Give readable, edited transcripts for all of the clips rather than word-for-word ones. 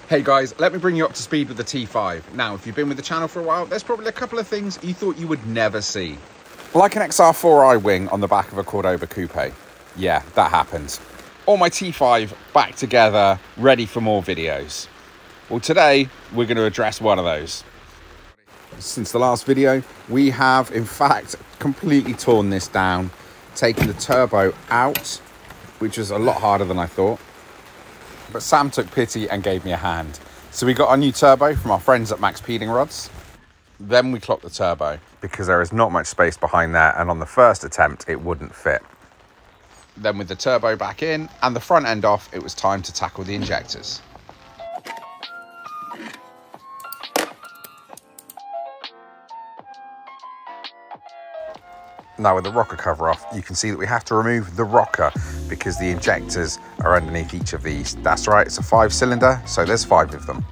Hey guys, let me bring you up to speed with the T5. Now, if you've been with the channel for a while, there's probably a couple of things you thought you would never see. Like an XR4i wing on the back of a Cordoba coupe. Yeah, that happens. Or my T5 back together, ready for more videos. Well, today, we're going to address one of those. Since the last video, we have, in fact, completely torn this down, taken the turbo out, which was a lot harder than I thought. But Sam took pity and gave me a hand. So we got our new turbo from our friends at Max Peeling Rods. Then we clocked the turbo because there is not much space behind there, and on the first attempt it wouldn't fit. Then with the turbo back in and the front end off, it was time to tackle the injectors. Now with the rocker cover off, you can see that we have to remove the rocker because the injectors are underneath each of these. That's right, it's a 5-cylinder, so there's 5 of them.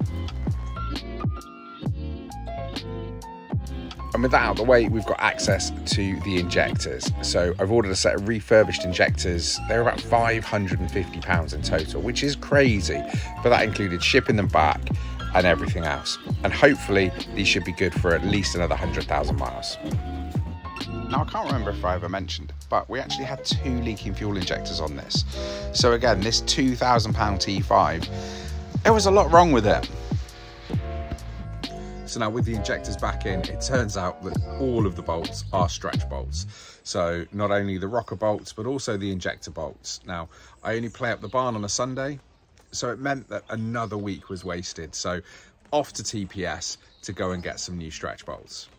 And with that out of the way, we've got access to the injectors. So I've ordered a set of refurbished injectors. They're about £550 in total, which is crazy, but that included shipping them back and everything else. And hopefully these should be good for at least another 100,000 miles. Now, I can't remember if I ever mentioned, but we actually had 2 leaking fuel injectors on this. So again, this £2,000 T5, there was a lot wrong with it. So now with the injectors back in, it turns out that all of the bolts are stretch bolts. So not only the rocker bolts, but also the injector bolts. Now, I only play up the barn on a Sunday, so it meant that another week was wasted. So off to TPS to go and get some new stretch bolts.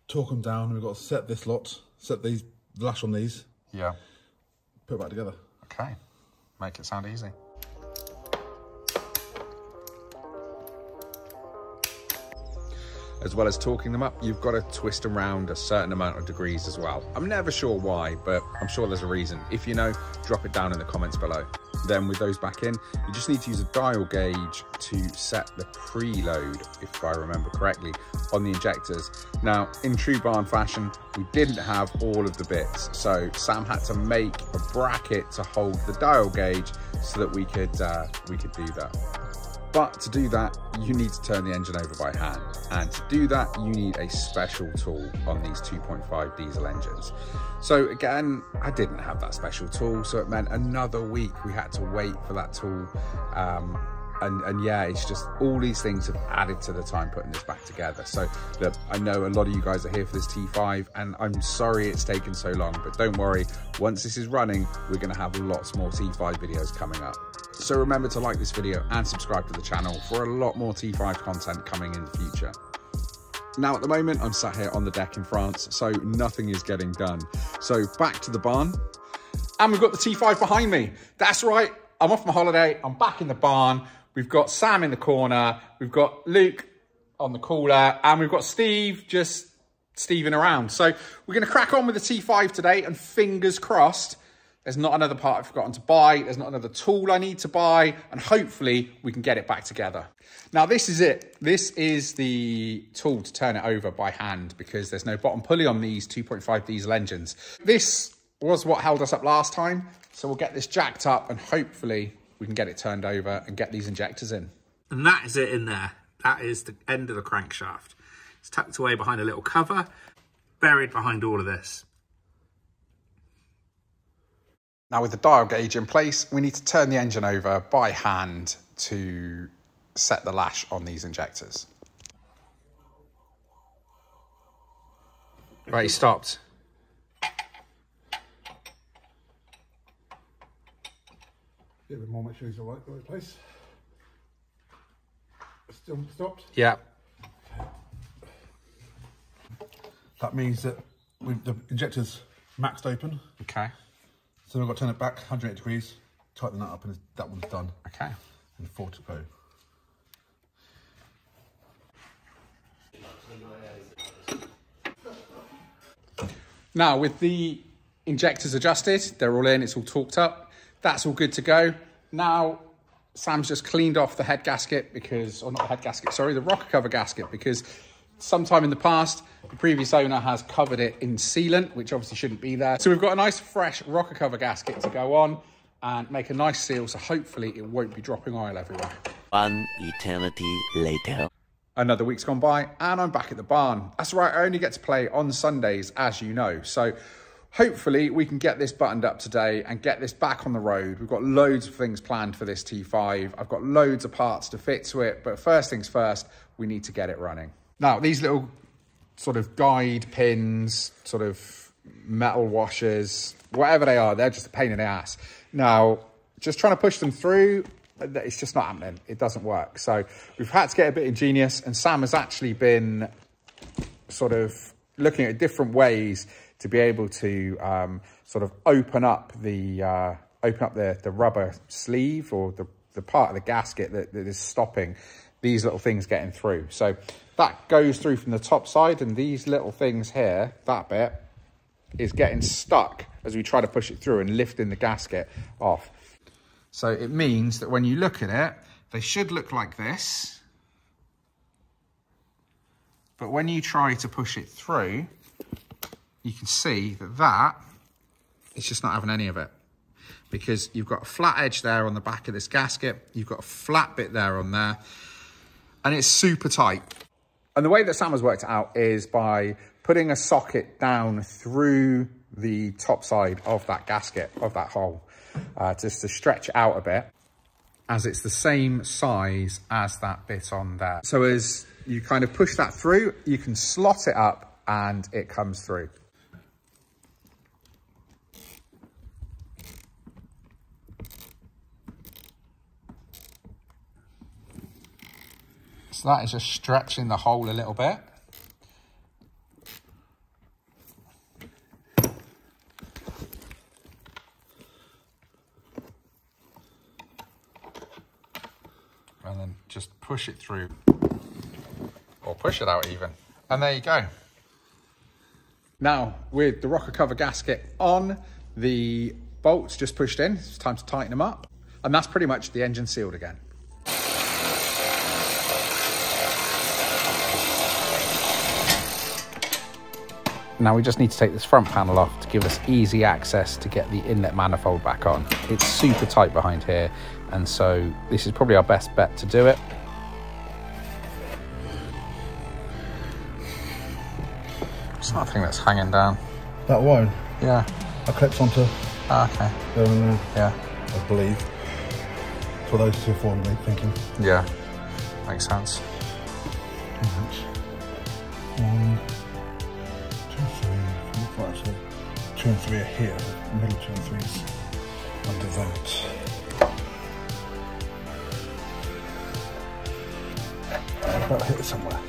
Torque them down, and we've got to set this lot, set these, lash on these. Yeah. Put it back together. Okay. Make it sound easy. As well as torquing them up, you've got to twist around a certain amount of degrees as well. I'm never sure why, but I'm sure there's a reason. If you know, drop it down in the comments below. Then with those back in, you just need to use a dial gauge to set the preload, if I remember correctly, on the injectors. Now, in true barn fashion, we didn't have all of the bits, so Sam had to make a bracket to hold the dial gauge so that we could do that. But to do that, you need to turn the engine over by hand. And to do that, you need a special tool on these 2.5 diesel engines. So again, I didn't have that special tool, so it meant another week we had to wait for that tool. And yeah, it's just all these things have added to the time putting this back together. So look, I know a lot of you guys are here for this T5, and I'm sorry it's taken so long, but don't worry, once this is running, we're gonna have lots more T5 videos coming up. So remember to like this video and subscribe to the channel for a lot more T5 content coming in the future. Now at the moment, I'm sat here on the deck in France, so nothing is getting done. So back to the barn, and we've got the T5 behind me. That's right, I'm off my holiday, I'm back in the barn. We've got Sam in the corner, we've got Luke on the cooler, and we've got Steve just steving around. So we're gonna crack on with the T5 today, and fingers crossed, there's not another part I've forgotten to buy, there's not another tool I need to buy, and hopefully we can get it back together. Now this is it. This is the tool to turn it over by hand because there's no bottom pulley on these 2.5 diesel engines. This was what held us up last time, so we'll get this jacked up and hopefully we can get it turned over and get these injectors in. And that is it in there. That is the end of the crankshaft. It's tucked away behind a little cover, buried behind all of this. Now with the dial gauge in place, we need to turn the engine over by hand to set the lash on these injectors. Right, he stopped. Get a bit more, make sure he's all right, got it in place. Still stopped? Yeah. That means that the injector's maxed open. Okay. So we've got to turn it back 180 degrees, tighten that up, and that one's done. Okay. And 4 to go. Now with the injectors adjusted, they're all in, it's all torqued up. That's all good to go. Now, Sam's just cleaned off the head gasket because, or not the head gasket, sorry, the rocker cover gasket, because sometime in the past, the previous owner has covered it in sealant, which obviously shouldn't be there. So we've got a nice fresh rocker cover gasket to go on and make a nice seal, so hopefully it won't be dropping oil everywhere. One eternity later. Another week's gone by and I'm back at the barn. That's right, I only get to play on Sundays, as you know. So hopefully we can get this buttoned up today and get this back on the road. We've got loads of things planned for this T5. I've got loads of parts to fit to it, but first things first, we need to get it running. Now, these little sort of guide pins, sort of metal washers, whatever they are, they're just a pain in the ass. Now, just trying to push them through, it's just not happening. It doesn't work. So we've had to get a bit ingenious, and Sam has actually been sort of looking at different ways to be able to sort of open up the rubber sleeve, or the part of the gasket that is stopping these little things getting through. So that goes through from the top side, and these little things here, that bit, is getting stuck as we try to push it through and lifting the gasket off. So it means that when you look at it, they should look like this. But when you try to push it through, you can see that it's just not having any of it. Because you've got a flat edge there on the back of this gasket, you've got a flat bit there on there, and it's super tight. And the way that Sam has worked it out is by putting a socket down through the top side of that gasket, of that hole, just to stretch it out a bit, as it's the same size as that bit on there. So as you kind of push that through, you can slot it up and it comes through. So that is just stretching the hole a little bit. And then just push it through, or push it out even. And there you go. Now, with the rocker cover gasket on, the bolts just pushed in, it's time to tighten them up. And that's pretty much the engine sealed again. Now we just need to take this front panel off to give us easy access to get the inlet manifold back on. It's super tight behind here, and so this is probably our best bet to do it. It's that thing that's hanging down. That one? Yeah. I clipped onto. Okay. There and there. Yeah. I believe. For those two for me thinking. Yeah. Makes sense. One, two, three, four, five, so 2 and 3 are here. The middle 2 and 3's under that. About hit it somewhere.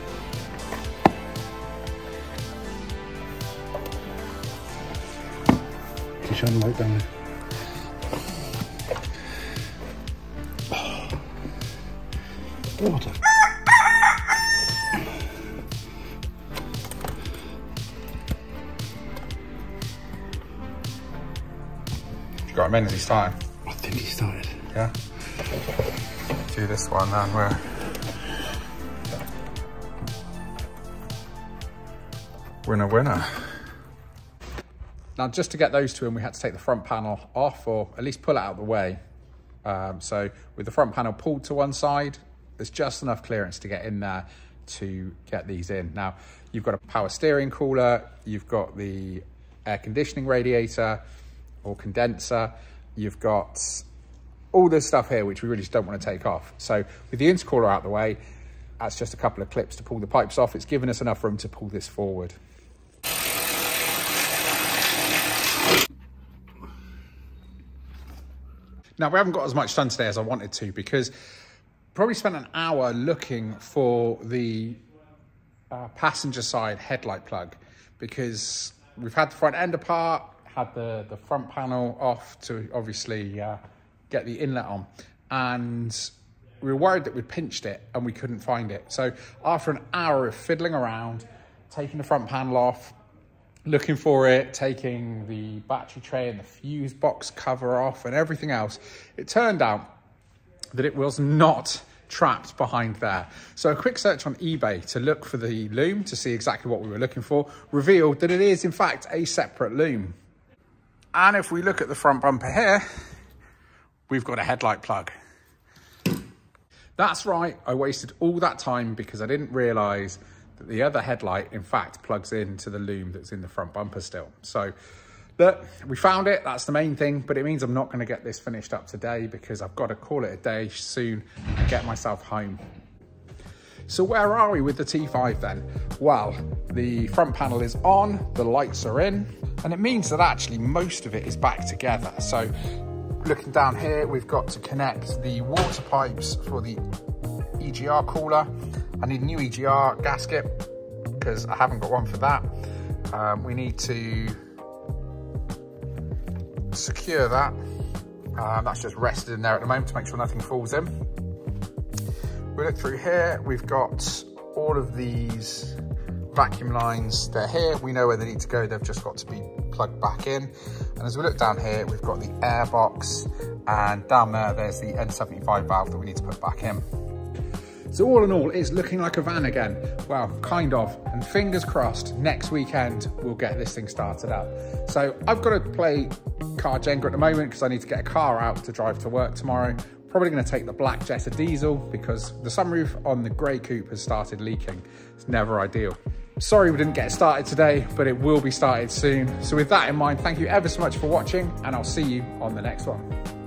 Can you shine the light down there? Water. You got him in as he started? I think he started. Yeah. Do this one then, we're winner. Now, just to get those two in, we had to take the front panel off, or at least pull it out of the way. So with the front panel pulled to one side, there's just enough clearance to get in there to get these in. Now, you've got a power steering cooler, you've got the air conditioning radiator or condenser, you've got all this stuff here, which we really just don't want to take off. So with the intercooler out the way, that's just a couple of clips to pull the pipes off. It's given us enough room to pull this forward. Now, we haven't got as much done today as I wanted to, because probably spent an hour looking for the passenger side headlight plug, because we've had the front end apart, had the front panel off to obviously get the inlet on, and we were worried that we'd pinched it and we couldn't find it. So after an hour of fiddling around, taking the front panel off, looking for it, taking the battery tray and the fuse box cover off and everything else, it turned out that it was not trapped behind there. So a quick search on eBay to look for the loom to see exactly what we were looking for revealed that it is in fact a separate loom. And if we look at the front bumper here, we've got a headlight plug. That's right, I wasted all that time because I didn't realise that the other headlight, in fact, plugs into the loom that's in the front bumper still. So, but we found it, that's the main thing, but it means I'm not going to get this finished up today because I've got to call it a day soon and get myself home. So where are we with the T5 then? Well, the front panel is on, the lights are in, and it means that actually most of it is back together. So looking down here, we've got to connect the water pipes for the EGR cooler. I need a new EGR gasket because I haven't got one for that. We need to secure that. That's just rested in there at the moment to make sure nothing falls in. We look through here, we've got all of these vacuum lines, they're here, we know where they need to go, they've just got to be plugged back in. And as we look down here, we've got the air box, and down there, there's the N75 valve that we need to put back in. So all in all, it's looking like a van again. Well, kind of, and fingers crossed, next weekend, we'll get this thing started up. So I've got to play car Jenga at the moment because I need to get a car out to drive to work tomorrow. Probably going to take the black Jetta diesel because the sunroof on the grey coupe has started leaking. It's never ideal. Sorry we didn't get it started today, but it will be started soon. So with that in mind, thank you ever so much for watching, and I'll see you on the next one.